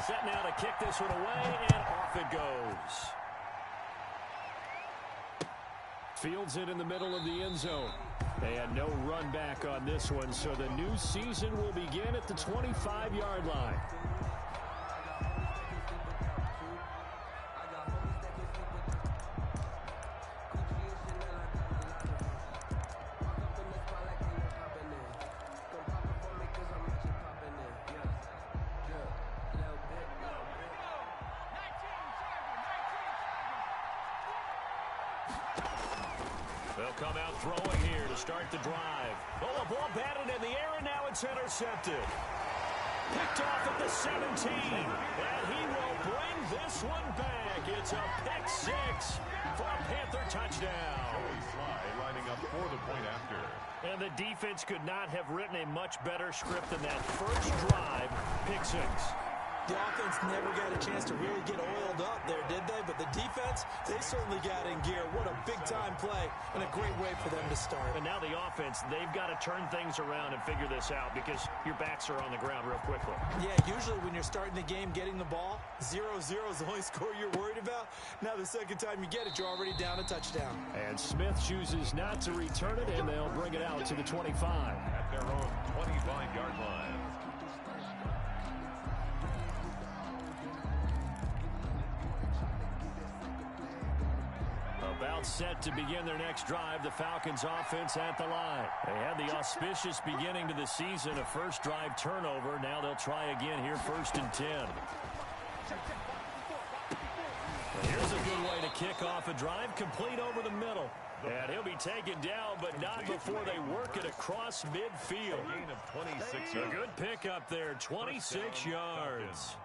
Set now to kick this one away, and off it goes. Fields it in the middle of the end zone. They had no run back on this one, so the new season will begin at the 25-yard line. They'll come out throwing here to start the drive. Oh, a ball batted in the air, and now it's intercepted. Picked off at the 17, and he will bring this one back. It's a pick six for a Panther touchdown. Lining up for the point after. And the defense could not have written a much better script than that first drive, pick six. The offense never got a chance to really get oiled up there, did they? But the defense, they certainly got in gear. What a big-time play and a great way for them to start. And now the offense, they've got to turn things around and figure this out because your backs are on the ground real quickly. Yeah, usually when you're starting the game getting the ball, 0-0 is the only score you're worried about. Now the second time you get it, you're already down a touchdown. And Smith chooses not to return it, and they'll bring it out to the 25. At their own 25-yard line. About set to begin their next drive, the Falcons offense at the line. They had the auspicious beginning to the season, a first drive turnover. Now they'll try again here, 1st and 10. Here's a good way to kick off a drive, complete over the middle. And he'll be taken down, but not before they work it across midfield. A gain of 26 yards. A good pick up there, 26 yards.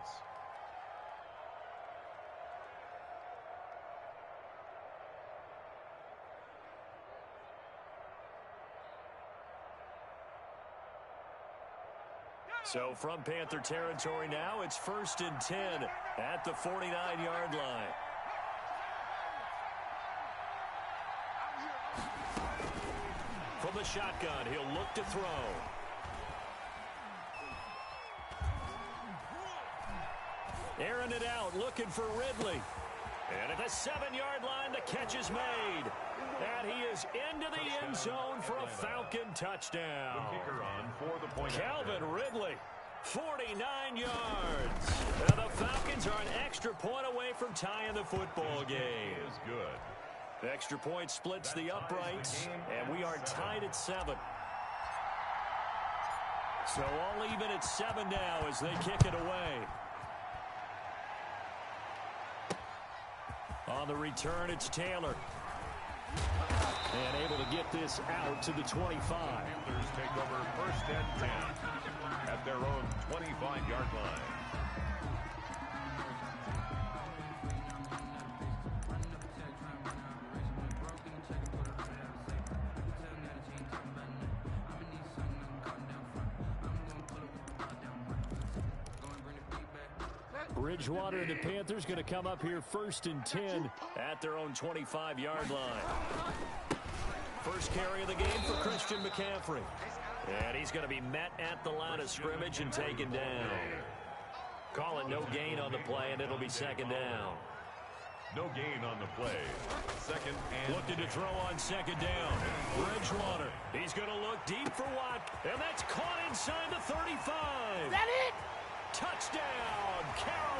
So from Panther territory now, it's 1st and 10 at the 49-yard line. From the shotgun, he'll look to throw. Airing it out, looking for Ridley. And at the 7-yard line, the catch is made. And he is into the end zone for a Falcon touchdown. The kicker on for the point. Calvin Ridley, 49 yards. And the Falcons are an extra point away from tying the football game. Is good. The extra point splits the uprights, and we are tied at 7. So all even at 7 now as they kick it away. On the return, it's Taylor. And able to get this out to the 25. Panthers take over 1st and 10 at their own 25-yard line. Bridgewater and the Panthers going to come up here 1st and 10 at their own 25-yard line. First carry of the game for Christian McCaffrey. And he's going to be met at the line of scrimmage and taken down. Call it no gain on the play, and it'll be 2nd down. No gain on the play. 2nd and looking to throw on 2nd down. Bridgewater. He's going to look deep for Watt. And that's caught inside the 35. That it? Touchdown, Carolina.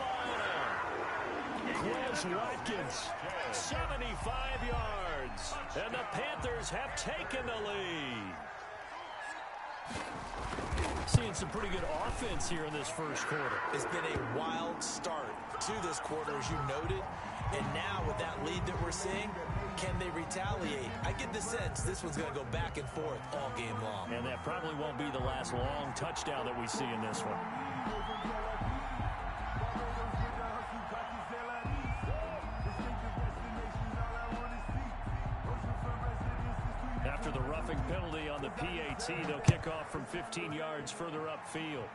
Quez Watkins, 75 yards. And the Panthers have taken the lead. Seeing some pretty good offense here in this first quarter. It's been a wild start to this quarter, as you noted. And now with that lead that we're seeing, can they retaliate? I get the sense this one's going to go back and forth all game long. And that probably won't be the last long touchdown that we see in this one. After the roughing penalty on the PAT, they'll kick off from 15 yards further upfield.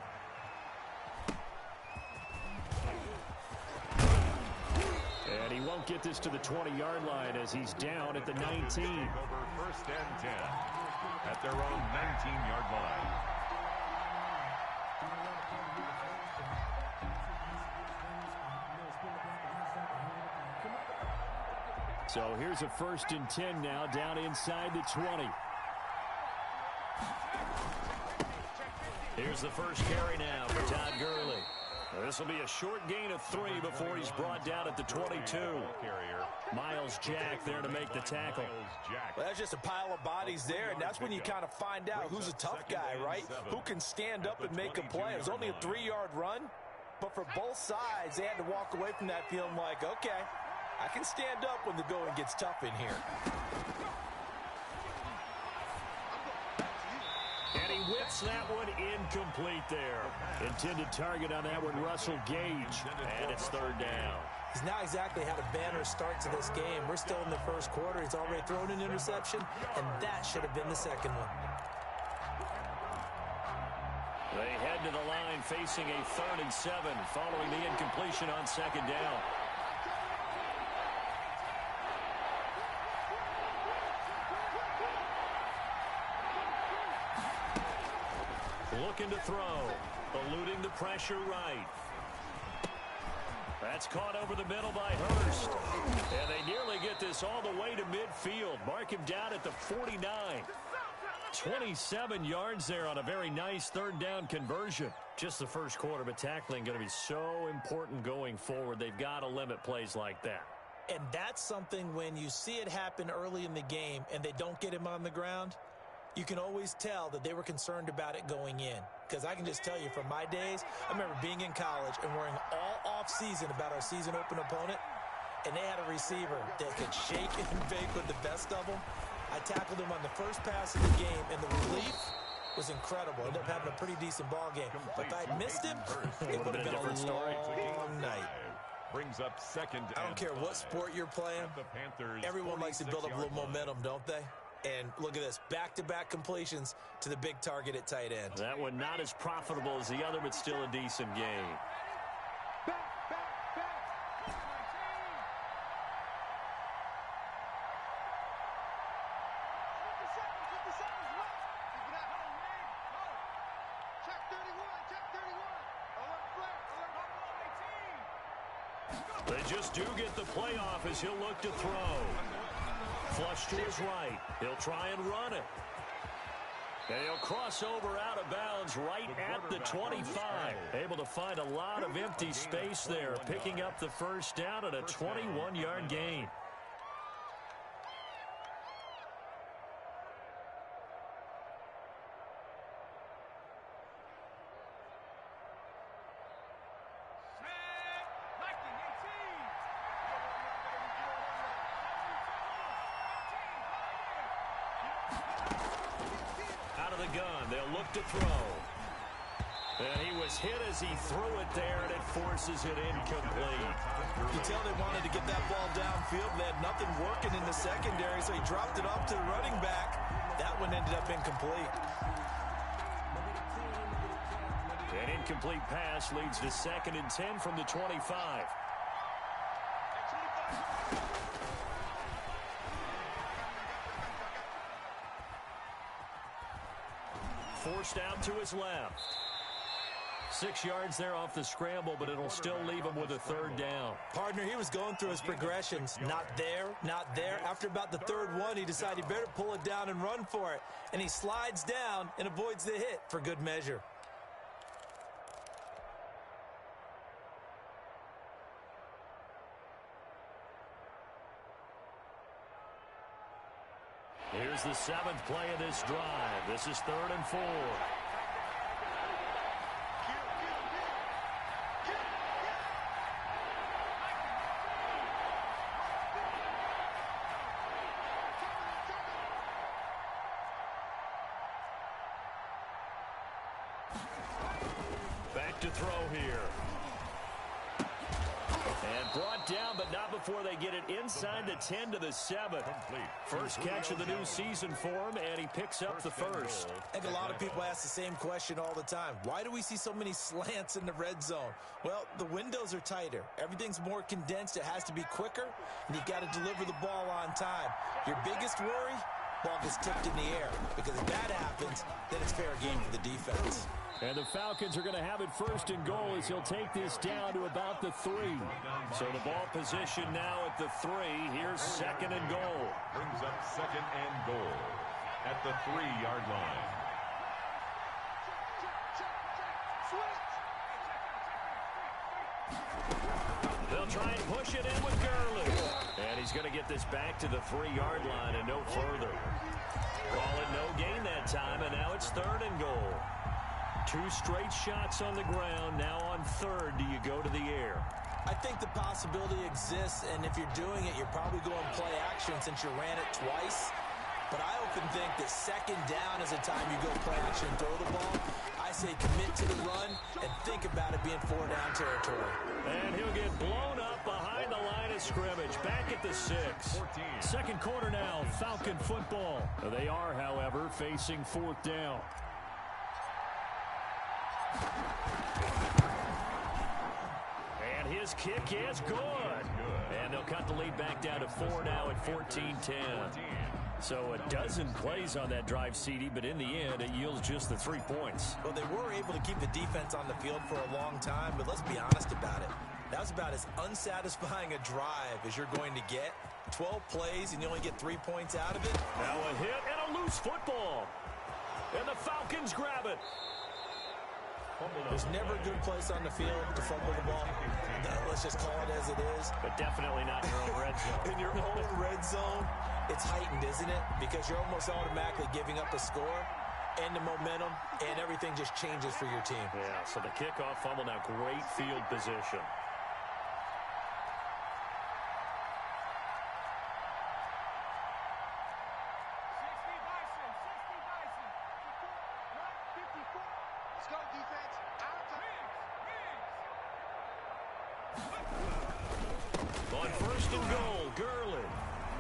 And he won't get this to the 20-yard line as he's down at the 19. Over 1st and 10 at their own 19-yard line. So here's a 1st and 10 now, down inside the 20. Here's the first carry now for Todd Gurley. This will be a short gain of 3 before he's brought down at the 22. Miles Jack there to make the tackle. Well, that's just a pile of bodies there, and that's when you kind of find out who's a tough guy, right? Who can stand up and make a play. It was only a 3-yard run, but for both sides, they had to walk away from that feeling like, okay, I can stand up when the going gets tough in here. And he whips that one incomplete there. Intended target on that one, Russell Gage. And it's 3rd down. He's not exactly had a banner start to this game. We're still in the 1st quarter. He's already thrown an interception, and that should have been the 2nd one. They head to the line facing a 3rd and 7 following the incompletion on 2nd down. Looking to throw, eluding the pressure right. That's caught over the middle by Hurst. And they nearly get this all the way to midfield. Mark him down at the 49. 27 yards there on a very nice 3rd down conversion. Just the 1st quarter, but tackling going to be so important going forward. They've got to limit plays like that. And that's something when you see it happen early in the game and they don't get him on the ground, you can always tell that they were concerned about it going in. Because I can just tell you from my days, I remember being in college and worrying all off-season about our season open opponent, and they had a receiver that could shake and bake with the best of them. I tackled him on the first pass of the game, and the relief was incredible. Ended up having a pretty decent ball game. But if I had missed him, it would have been a long night. Brings up 2nd. I don't care what sport you're playing. Everyone likes to build up a little momentum, don't they? And look at this, back-to-back completions to the big target at tight end. That one not as profitable as the other, but still a decent game. They just do get the playoff as he'll look to throw. Flush to his right. He'll try and run it. And he'll cross over out of bounds right at the 25. Able to find a lot of empty space there, picking up the 1st down at a 21-yard gain. Gun. They'll look to throw. And he was hit as he threw it there, and it forces it incomplete. You can tell they wanted to get that ball downfield. They had nothing working in the secondary, so he dropped it off to the running back. That one ended up incomplete. An incomplete pass leads to 2nd and 10 from the 25. Forced out to his left. 6 yards there off the scramble, but it'll still leave him with a 3rd down. Partner, he was going through his progressions. Not there, not there. After about the 3rd one, he decided he better pull it down and run for it. And he slides down and avoids the hit for good measure. Here's the 7th play of this drive. This is 3rd and 4. Back to throw here. And brought down, but not before they get it inside the 10 to the 7. First catch of the new season for him, and he picks up the 1st. I think a lot of people ask the same question all the time. Why do we see so many slants in the red zone? Well, the windows are tighter. Everything's more condensed. It has to be quicker, and you've got to deliver the ball on time. Your biggest worry? ball gets tipped in the air. Because if that happens, then it's fair game for the defense. And the Falcons are going to have it first and goal as he'll take this down to about the 3. So the ball position now at the 3. Here's second and goal. Brings up second and goal at the 3-yard line. They'll try and push it in with Gurley. And he's going to get this back to the 3-yard line and no further. Call it no gain that time, and now it's third and goal. 2 straight shots on the ground. Now on third, do you go to the air? I think the possibility exists, and if you're doing it, you're probably going play action since you ran it twice. But I often think that second down is a time you go play action and throw the ball. I say commit to the run and think about it being 4-down territory. And he'll get blown up behind the line of scrimmage. Back at the 6. 14. Second quarter now, Falcon football. They are, however, facing 4th down. And his kick is good. And they'll cut the lead back down to 4 now at 14-10. So a dozen plays on that drive, CD, but in the end, it yields just the 3 points. Well, they were able to keep the defense on the field for a long time, but let's be honest about it. That was about as unsatisfying a drive as you're going to get. 12 plays, and you only get 3 points out of it. Now a hit and a loose football. And the Falcons grab it. There's never a good place on the field to fumble the ball. Let's just call it as it is. But definitely not in your own red zone. In your own red zone, it's heightened, isn't it? Because you're almost automatically giving up a score and the momentum, and everything just changes for your team. Yeah, so the kickoff fumble, now great field position. On first and goal, Gurley.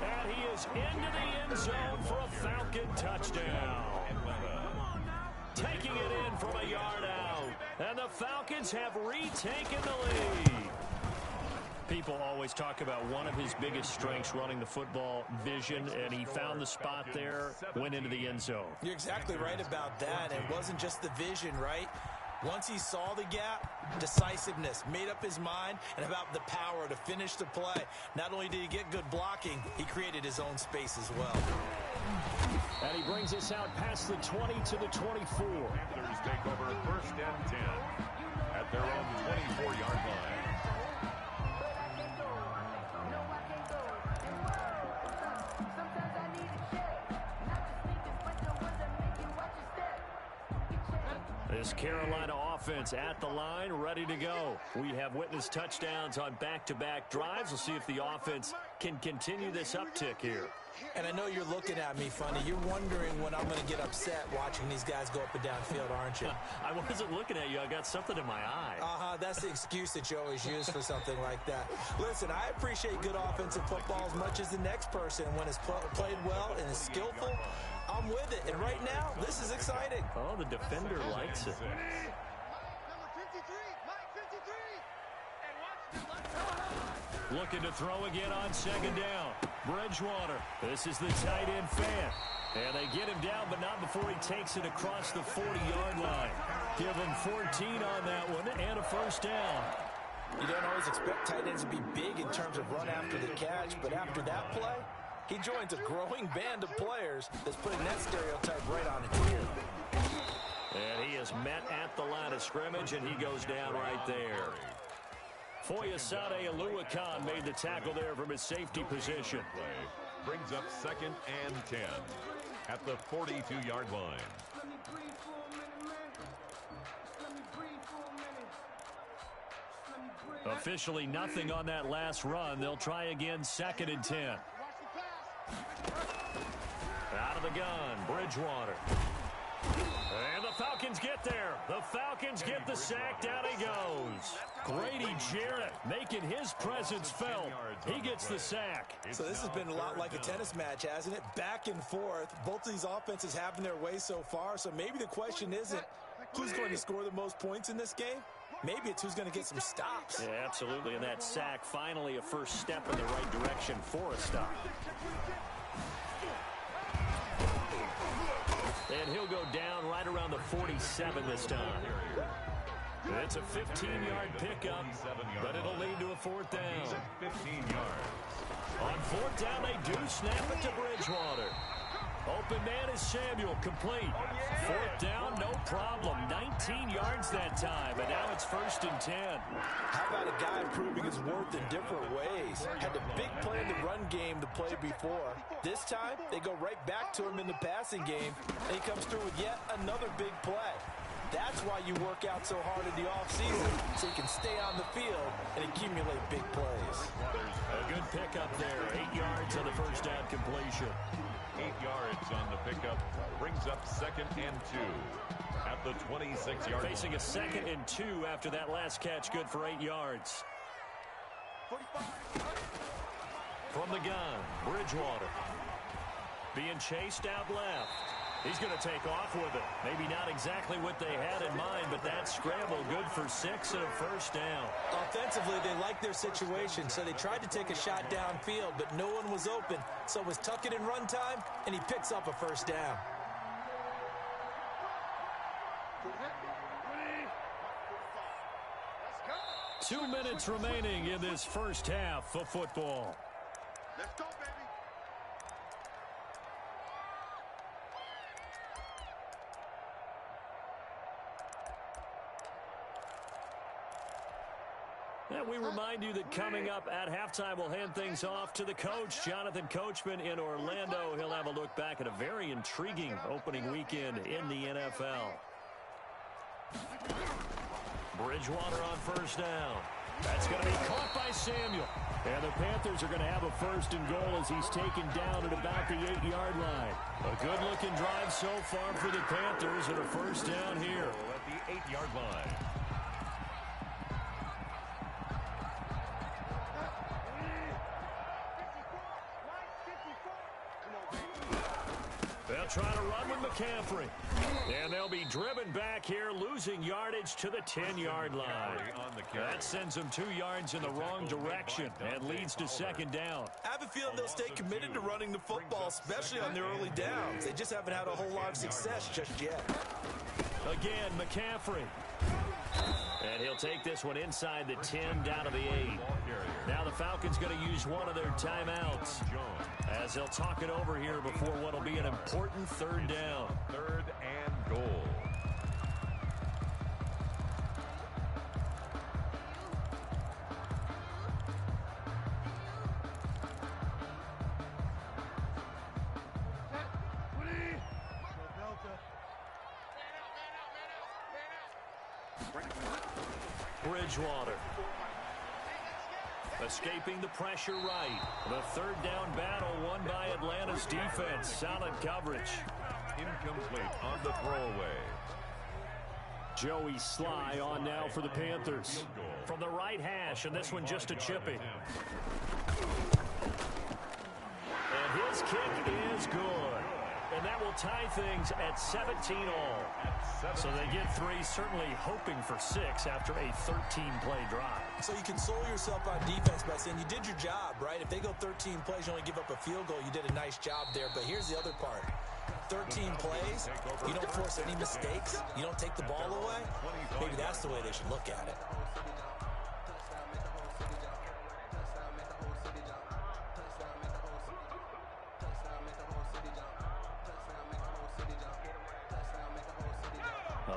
And he is into the end zone for a Falcon touchdown. Taking it in from a yard out. And the Falcons have retaken the lead. People always talk about one of his biggest strengths, running the football, vision, and he found the spot there, went into the end zone. You're exactly right about that. It wasn't just the vision, right? Once he saw the gap, decisiveness, made up his mind, and about the power to finish the play. Not only did he get good blocking, he created his own space as well. And he brings us out past the 20 to the 24. Panthers take over first and 10 at their own 24-yard line. This Carolina offense at the line, ready to go. We have witnessed touchdowns on back-to-back drives. We'll see if the offense can continue this uptick here. And I know you're looking at me funny. You're wondering when I'm going to get upset watching these guys go up and down field, aren't you? I wasn't looking at you. I got something in my eye. That's the excuse that you always use for something like that. Listen, I appreciate good offensive football as much as the next person. When it's played well and is skillful, I'm with it. And right now, this is exciting. Oh, the defender likes it. Looking to throw again on second down. Bridgewater. This is the tight end fan. And they get him down, but not before he takes it across the 40-yard line. Give him 14 on that one and a first down. You don't always expect tight ends to be big in terms of run after the catch, but after that play, he joins a growing band of players that's putting that stereotype right on its ear. And he is met at the line of scrimmage, and he goes down right there. Foyesade Aluakan made the tackle there from his safety position. Brings up second and 10 at the 42-yard line. Officially nothing on that last run. They'll try again, second and 10. Out of the gun, Bridgewater. And the Falcons get there. The Falcons get the sack. Down he goes. Grady Jarrett making his presence felt. He gets the sack. So this has been a lot like a tennis match, hasn't it? Back and forth. Both of these offenses having their way so far. So maybe the question isn't who's going to score the most points in this game. Maybe it's who's going to get some stops. Yeah, absolutely. And that sack, finally a first step in the right direction for a stop. And he'll go down right around the 47 this time. It's a 15-yard pickup, but it'll lead to a fourth down. 15 yards. On fourth down, they do snap it to Bridgewater. Open man is Samuel, complete. Fourth down, no problem. 19 yards that time, and now it's 1st and 10. How about a guy proving his worth in different ways? Had a big play in the run game to play before. This time, they go right back to him in the passing game, and he comes through with yet another big play. That's why you work out so hard in the offseason, so you can stay on the field and accumulate big plays. A good pickup there. 8 yards on the first down completion. 8 yards on the pickup. Brings up 2nd and 2 at the 26-yard line. Facing a 2nd and 2 after that last catch. Good for 8 yards. From the gun, Bridgewater. Being chased out left. He's going to take off with it. Maybe not exactly what they had in mind, but that scramble good for 6 and a first down. Offensively, they like their situation, so they tried to take a shot downfield, but no one was open. So it was tuck it in run time, and he picks up a first down. Let's go. 2 minutes remaining in this first half of football. Let's go, baby. And we remind you that coming up at halftime, we'll hand things off to the coach, Jonathan Coachman in Orlando. He'll have a look back at a very intriguing opening weekend in the NFL. Bridgewater on first down. That's going to be caught by Samuel. And the Panthers are going to have a 1st and goal as he's taken down at about the 8-yard line. A good-looking drive so far for the Panthers and a first down here. At the 8-yard line. They'll try to run with McCaffrey. And they'll be driven back here, losing yardage to the 10-yard line. That sends them 2 yards in the wrong direction and leads to 2nd down. I have a feeling they'll stay committed to running the football, especially on their early downs. They just haven't had a whole lot of success just yet. Again, McCaffrey. And he'll take this one inside the 10, down to the 8. Now the Falcons going to use one of their timeouts as they'll talk it over here before what will be an important 3rd down. 3rd and goal. Bridgewater. Escaping the pressure right. The 3rd down battle won by Atlanta's defense. Solid coverage. Incomplete on the throwaway. Joey Sly on now for the Panthers. From the right hash, and this one just a chippy. And his kick is good. And that will tie things at 17-all. So they get 3, certainly hoping for 6 after a 13-play drive. So you console yourself on defense by saying you did your job, right? If they go 13 plays, you only give up a field goal, you did a nice job there. But here's the other part. 13 plays, you don't force any mistakes, you don't take the ball away. Maybe that's the way they should look at it.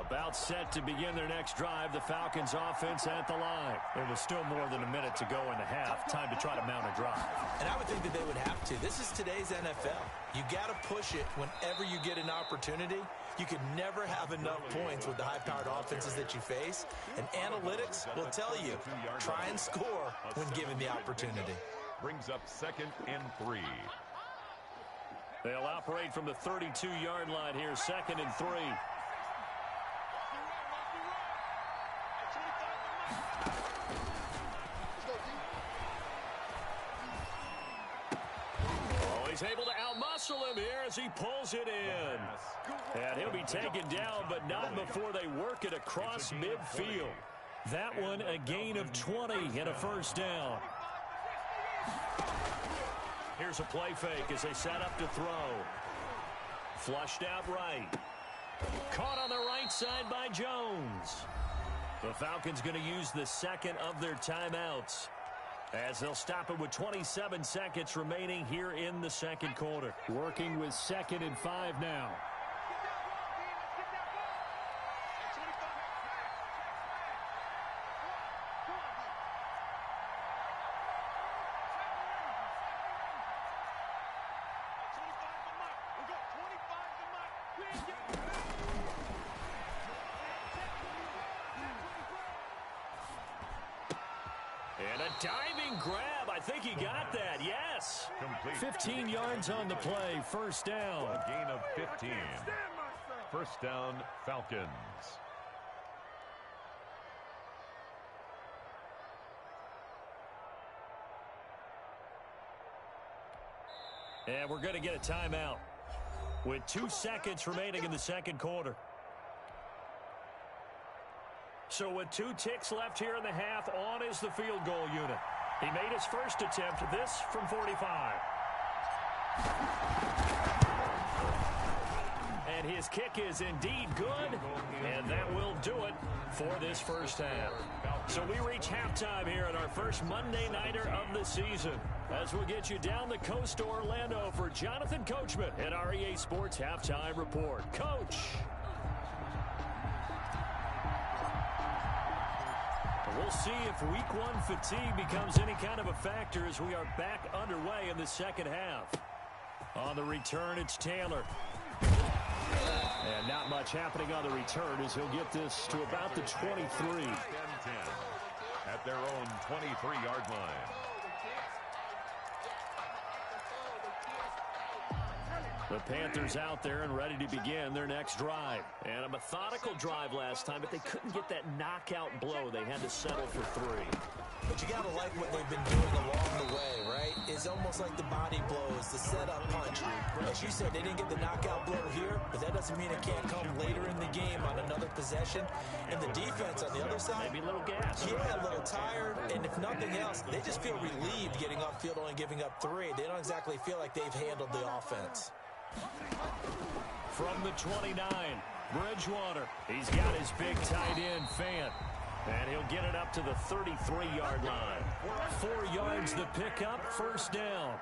About set to begin their next drive, the Falcons offense at the line. There was still more than a minute to go in the half. Time to try to mount a drive. And I would think that they would have to. This is today's NFL. You got to push it whenever you get an opportunity. You can never have enough points with the high-powered offenses that you face. And analytics will tell you, try and score when given the opportunity. Brings up 2nd and 3. They'll operate from the 32-yard line here, 2nd and 3. He's able to outmuscle him here as he pulls it in. And he'll be taken down, but not before they work it across midfield. That one a gain of 20 and a first down. Here's a play fake as they set up to throw. Flushed out right. Caught on the right side by Jones. The Falcons going to use the second of their timeouts, as they'll stop it with 27 seconds remaining here in the second quarter. Working with 2nd and 5 now. And a diving grab. I think he got that. Yes. Complete. 15 yards on the play. First down. A gain of 15. First down, Falcons. And we're going to get a timeout with 2 seconds remaining in the second quarter. So with 2 ticks left here in the half, on is the field goal unit. He made his first attempt, this from 45. And his kick is indeed good, and that will do it for this first half. So we reach halftime here at our first Monday Nighter of the season, as we'll get you down the coast to Orlando for Jonathan Coachman at our EA Sports Halftime Report. Coach. We'll see if week 1 fatigue becomes any kind of a factor as we are back underway in the second half. On the return, it's Taylor. And not much happening on the return as he'll get this to about the 23. 10-10 at their own 23-yard line. The Panthers out there and ready to begin their next drive. And a methodical drive last time, but they couldn't get that knockout blow. They had to settle for 3. But you got to like what they've been doing along the way, right? It's almost like the body blows, the setup punch. As you said, they didn't get the knockout blow here, but that doesn't mean it can't come later in the game on another possession. And the defense on the other side, maybe a little gas. Yeah, a little tired. And if nothing else, they just feel relieved getting upfield, only giving up 3. They don't exactly feel like they've handled the offense. From the 29, Bridgewater. He's got his big tight end, Fant. And he'll get it up to the 33-yard line. 4 yards the pickup, first down.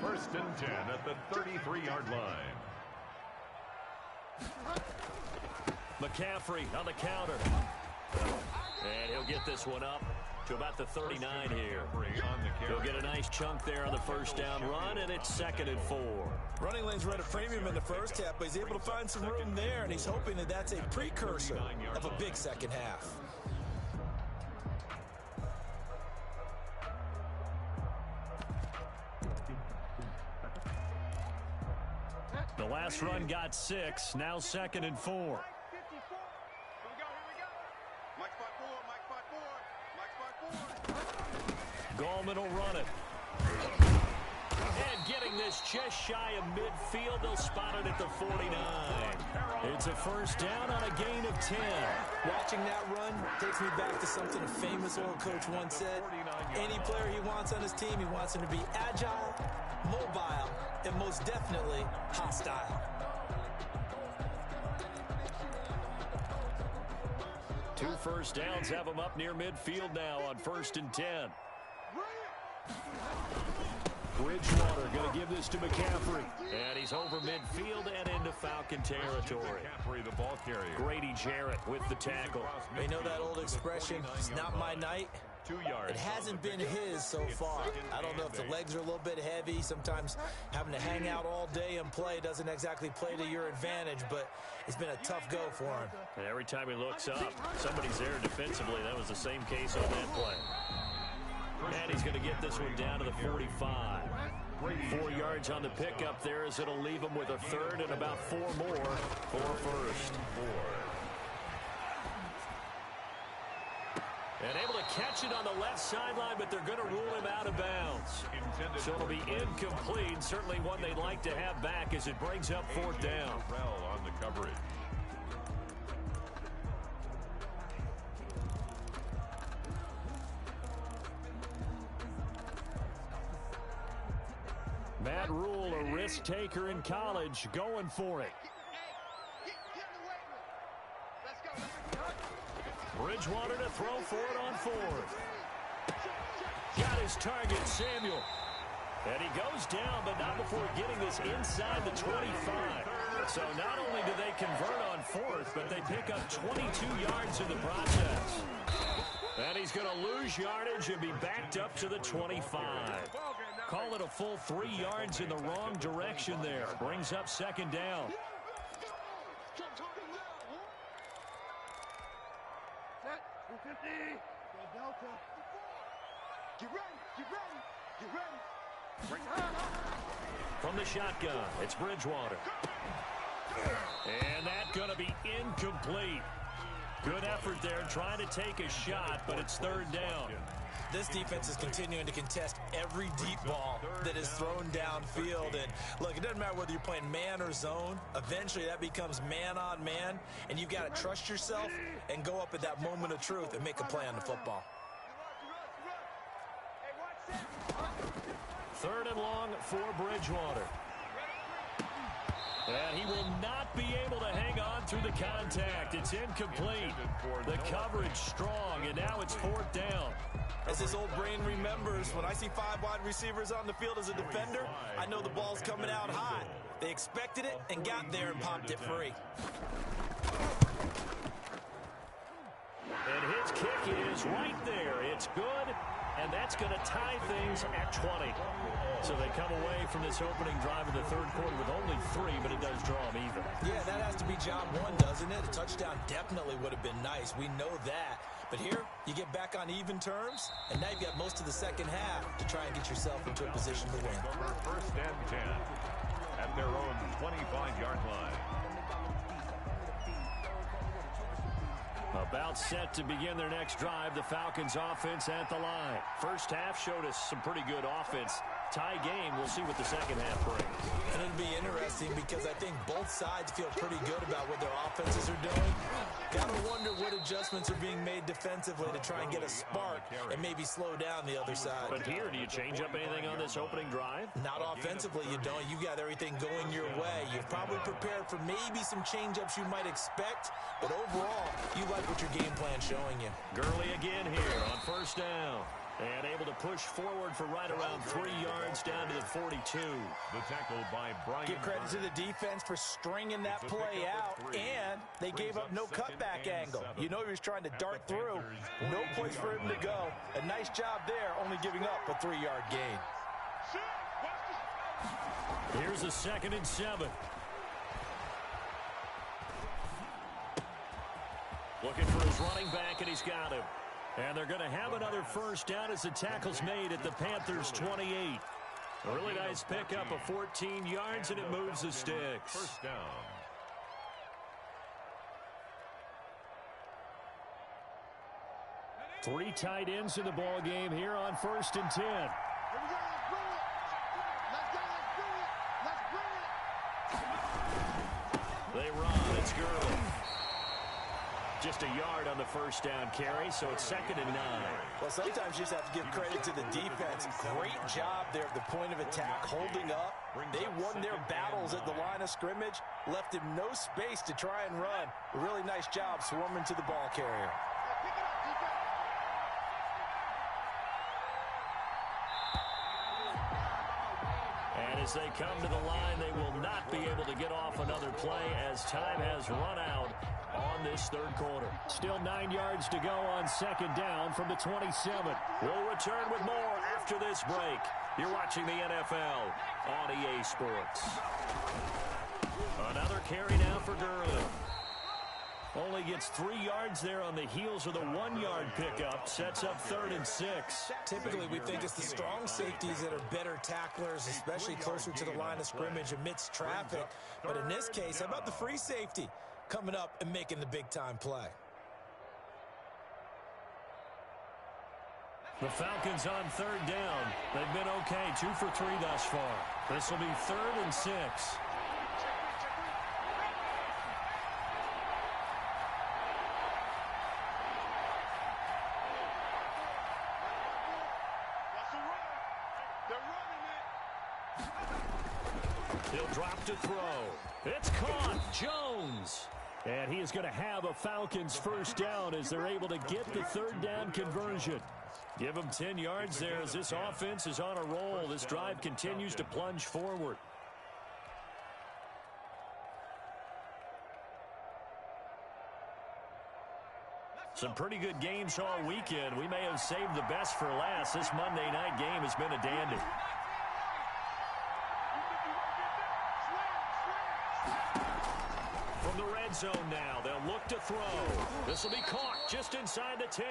First and 10 at the 33-yard line. McCaffrey on the counter. And he'll get this one up to about the 39 here. He'll get a nice chunk there on the first down run, and it's 2nd and 4. Running lanes run a premium in the first half, but he's able to find some room there, and he's hoping that that's a precursor of a big second half. The last run got 6, now 2nd and 4. Gallman will run it. And getting this just shy of midfield, they'll spot it at the 49. It's a first down on a gain of 10. Watching that run takes me back to something a famous old coach once said. Any player he wants on his team, he wants him to be agile, mobile, and most definitely hostile. 2 first downs have him up near midfield now on 1st and 10. Bridgewater going to give this to McCaffrey. And he's over midfield and into Falcon territory. McCaffrey, the ball carrier. Grady Jarrett with the tackle. They know that old expression, it's not my night. 2 yards. It hasn't been his so far. I don't know if the legs are a little bit heavy. Sometimes having to hang out all day and play doesn't exactly play to your advantage, but it's been a tough go for him. And every time he looks up, somebody's there defensively. That was the same case on that play. And he's going to get this one down to the 45. 4 yards on the pickup there as it'll leave him with a 3rd and about 4 more for a first. And able to catch it on the left sideline, but they're going to rule him out of bounds. So it'll be incomplete. Certainly one they'd like to have back as it brings up 4th down. On the coverage. Matt Rule, a risk taker in college, going for it. Bridgewater to throw for it on fourth. Got his target, Samuel. And he goes down, but not before getting this inside the 25. So not only do they convert on fourth, but they pick up 22 yards in the process. And he's going to lose yardage and be backed up to the 25. Call it a full 3 yards in the wrong direction there. Brings up second down. Get ready, get ready, get ready. From the shotgun, it's Bridgewater. And that's going to be incomplete. Good effort there trying to take a shot, but it's third down. This defense is continuing to contest every deep ball that is thrown downfield. And look, it doesn't matter whether you're playing man or zone. Eventually that becomes man on man, and you've got to trust yourself and go up at that moment of truth and make a play on the football. Third and long for Bridgewater. And he will not be able to hang on through the contact. It's incomplete. The coverage strong, and now it's fourth down. As this old brain remembers, when I see 5 wide receivers on the field as a defender, I know the ball's coming out high. They expected it and got there and popped it free. And his kick is right there. It's good, and that's going to tie things at 20. So they come away from this opening drive in the third quarter with only 3, but it does draw them even. Yeah, that has to be job one, doesn't it? A touchdown definitely would have been nice. We know that. But here, you get back on even terms, and now you've got most of the second half to try and get yourself into a position to win. First and 10 at their own 25-yard line. About set to begin their next drive, the Falcons offense at the line. First half showed us some pretty good offense. Tie game, we'll see what the second half brings. And it'll be interesting because I think both sides feel pretty good about what their offenses are doing. Got to wonder what adjustments are being made defensively to try and get a spark and maybe slow down the other side. But here, do you change up anything on this opening drive? Not offensively, you don't. You got everything going your way. You've probably prepared for maybe some change-ups you might expect, but overall, you like what your game plan's showing you. Gurley again here on first down. And able to push forward for right around 3 yards down to the 42. The tackle by Brian. Give credit to the defense for stringing that play out, and they gave up no cutback angle. You know he was trying to dart through. No place for him to go. A nice job there, only giving up a 3-yard gain. Here's a 2nd and 7. Looking for his running back, and he's got him. And they're going to have another first down as the tackle's made at the Panthers' 28. A really nice pickup of 14 yards, and it moves the sticks. First down. Three tight ends in the ball game here on 1st and 10. They run. It's Gurley. Just a yard on the first down carry, so it's 2nd and 9. Well, sometimes you just have to give credit to the defense. Great job there at the point of attack, holding up. They won their battles at the line of scrimmage, left him no space to try and run. A really nice job swarming to the ball carrier. And as they come to the line, they will not be able to get off another play as time has run out on this third quarter. Still 9 yards to go on 2nd down from the 27. We'll return with more after this break. You're watching the NFL on EA Sports. Another carry now for Gurley. Only gets 3 yards there on the heels of the 1-yard pickup. Sets up 3rd and 6. Typically, we think it's the strong safeties that are better tacklers, especially closer to the line of scrimmage amidst traffic. But in this case, how about the free safety coming up and making the big-time play? The Falcons on 3rd down. They've been okay, 2 for 3 thus far. This will be 3rd and 6. They're running it. He'll drop to throw. It's caught. Jones. And he is going to have a Falcons first down as they're able to get the third down conversion. Give him 10 yards there as this offense is on a roll. This drive continues to plunge forward. Some pretty good games all weekend. We may have saved the best for last. This Monday night game has been a dandy. From the red zone now, they'll look to throw. This will be caught just inside the 10.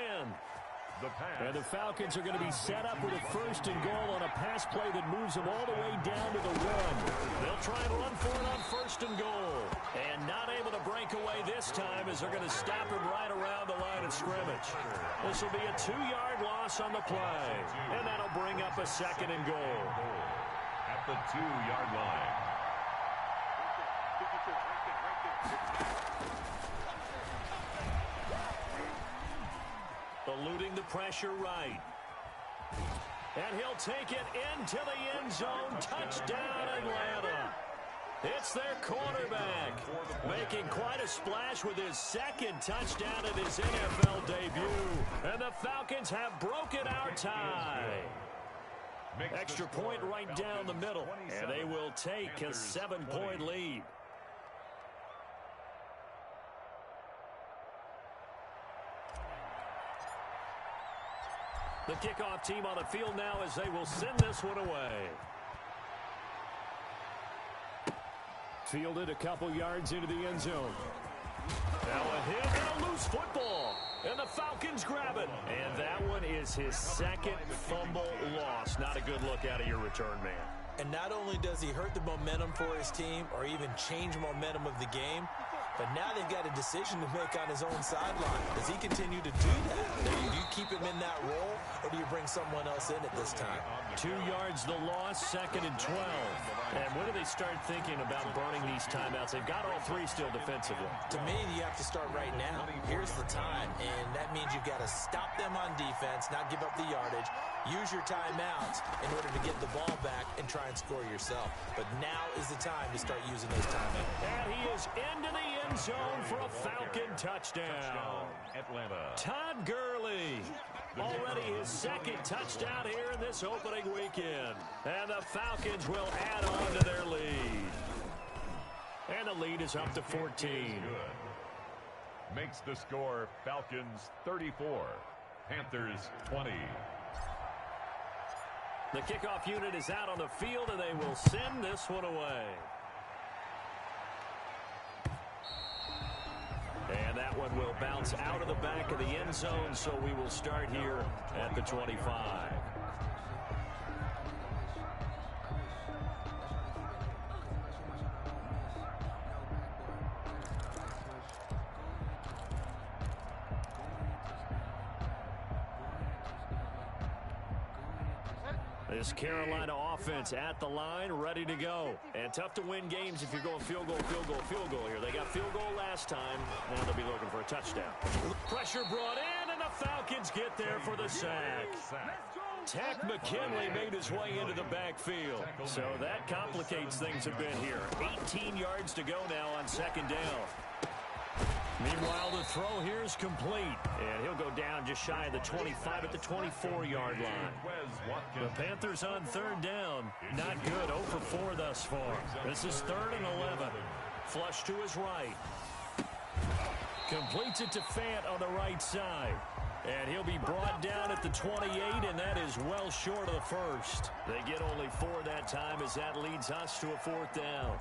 And the Falcons are going to be set up with a first and goal on a pass play that moves them all the way down to the 1. They'll try and run for it on first and goal. And not able to break away this time as they're going to stop him right around the line of scrimmage. This will be a 2-yard loss on the play. And that'll bring up a second and goal. At the 2-yard line. Eluding the pressure right. And he'll take it into the end zone. Touchdown, Atlanta. It's their quarterback, making quite a splash with his second touchdown at his NFL debut. And the Falcons have broken our tie. Extra point right down the middle. And they will take a 7-point lead. The kickoff team on the field now as they will send this one away. Fielded a couple yards into the end zone. Now a hit and a loose football. And the Falcons grab it. And that one is his second fumble loss. Not a good look out of your return man. And not only does he hurt the momentum for his team or even change momentum of the game, but now they've got a decision to make on his own sideline. Does he continue to do that? Do you keep him in that role, or do you bring someone else in at this time? 2 yards the loss, 2nd and 12. And when do they start thinking about burning these timeouts? They've got all three still defensively. To me, you have to start right now. Here's the time, and that means you've got to stop them on defense, not give up the yardage, use your timeouts in order to get the ball back and try and score yourself. But now is the time to start using those timeouts. And he is into the end zone for a Falcon touchdown. Atlanta. Todd Gurley. Already his second touchdown here in this opening weekend. And the Falcons will add on to their lead. And the lead is up to 14. Makes the score Falcons 34, Panthers 20. The kickoff unit is out on the field, and they will send this one away. And that one will bounce out of the back of the end zone, so we will start here at the 25. This Carolina offense at the line, ready to go. And tough to win games if you're going field goal, field goal, field goal here. They got field goal last time. Now they'll be looking for a touchdown. Pressure brought in, and the Falcons get there for the sack. Tack McKinley made his way into the backfield. So that complicates things a bit here. 18 yards to go now on second down. Meanwhile, the throw here is complete. And he'll go down just shy of the 25 at the 24-yard line. The Panthers on third down. Not good. 0 for 4 thus far. This is 3rd and 11. Flush to his right. Completes it to Fant on the right side. And he'll be brought down at the 28, and that is well short of the first. They get only 4 that time as that leads us to a 4th down.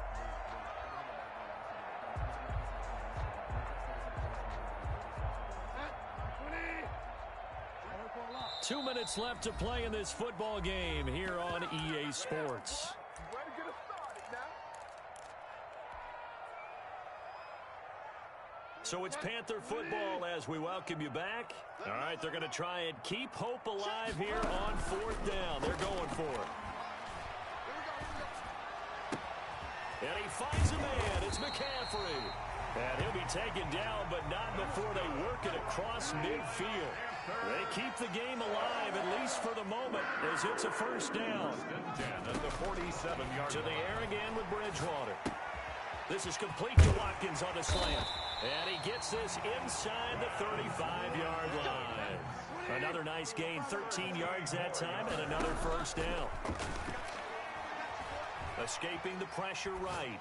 2 minutes left to play in this football game here on EA Sports. So it's Panther football as we welcome you back. All right, they're going to try and keep hope alive here on 4th down. They're going for it. And he finds a man. It's McCaffrey. And he'll be taken down, but not before they work it across midfield. They keep the game alive, at least for the moment, as it's a first down. 10 at the 47-yard To the air again with Bridgewater. This is complete to Watkins on the slant. And he gets this inside the 35-yard line. Another nice gain, 13 yards that time, and another first down. Escaping the pressure right.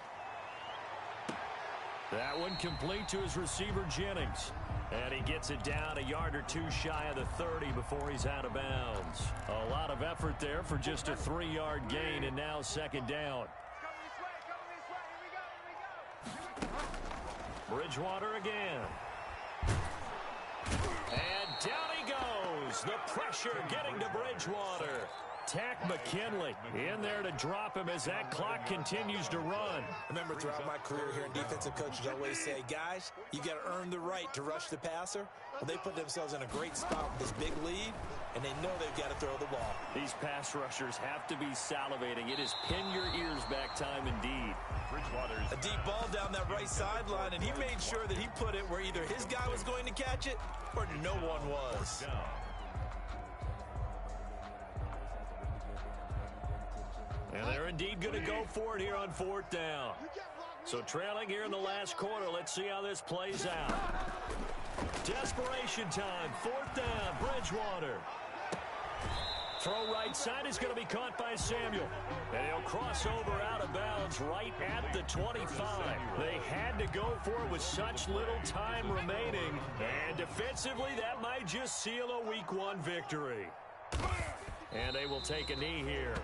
That one complete to his receiver, Jennings. And he gets it down a yard or two shy of the 30 before he's out of bounds. A lot of effort there for just a 3-yard gain, and now second down. Bridgewater again. And down he goes. The pressure getting to Bridgewater. Tack McKinley in there to drop him as that clock continues to run. I remember throughout my career here in defensive coaches always say, guys, you got to earn the right to rush the passer. Well, they put themselves in a great spot with this big lead, and they know they've got to throw the ball. These pass rushers have to be salivating. It is pin your ears back time indeed. Bridgewater's A deep ball down that right sideline, and he made sure that he put it where either his guy was going to catch it or no one was. down. And they're indeed going to go for it here on fourth down. So trailing here in the last quarter, let's see how this plays out. Desperation time, fourth down, Bridgewater. Throw right side is going to be caught by Samuel. And he'll cross over out of bounds right at the 25. They had to go for it with such little time remaining. And defensively, that might just seal a week 1 victory. And they will take a knee here.